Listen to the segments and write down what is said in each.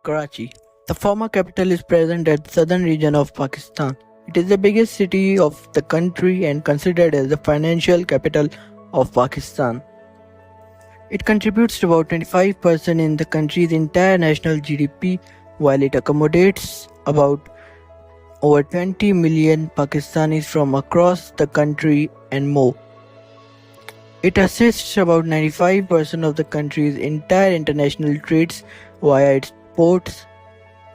Karachi. The former capital is present at the southern region of Pakistan. It is the biggest city of the country and considered as the financial capital of Pakistan. It contributes to about 25% in the country's entire national GDP, while it accommodates about over 20 million Pakistanis from across the country and more. It assists about 95% of the country's entire international trades via its ports,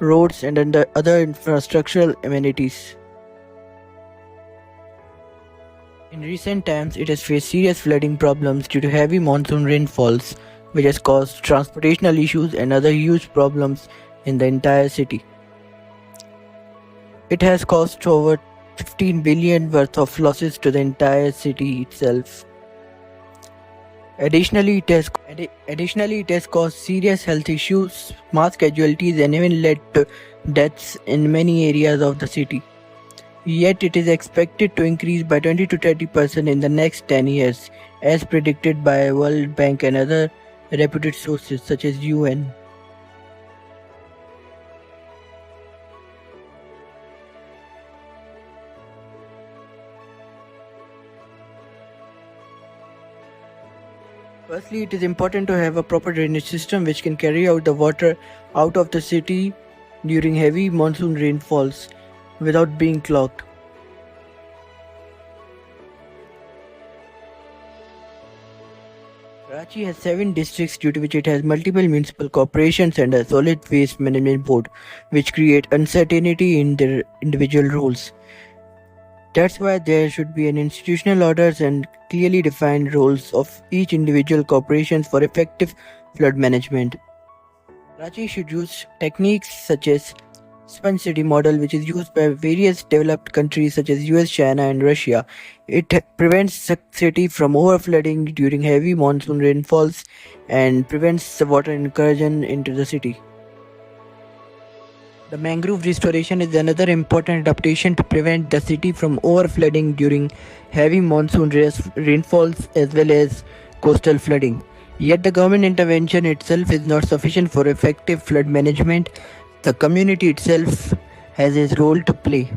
roads, and other infrastructural amenities. In recent times, it has faced serious flooding problems due to heavy monsoon rainfalls, which has caused transportational issues and other huge problems in the entire city. It has caused over 15 billion worth of losses to the entire city itself. Additionally, it has caused serious health issues, mass casualties, and even led to deaths in many areas of the city. Yet it is expected to increase by 20 to 30% in the next 10 years, as predicted by World Bank and other reputed sources such as UN. Firstly, it is important to have a proper drainage system which can carry out the water out of the city during heavy monsoon rainfalls without being clogged. Karachi has 7 districts, due to which it has multiple municipal corporations and a solid waste management board, which create uncertainty in their individual roles. That's why there should be an institutional orders and clearly defined roles of each individual corporations for effective flood management. Karachi should use techniques such as sponge city model, which is used by various developed countries such as US, China, and Russia. It prevents the city from overflooding during heavy monsoon rainfalls and prevents the water incursion into the city. The mangrove restoration is another important adaptation to prevent the city from overflooding during heavy monsoon rainfalls as well as coastal flooding. Yet the government intervention itself is not sufficient for effective flood management. The community itself has its role to play.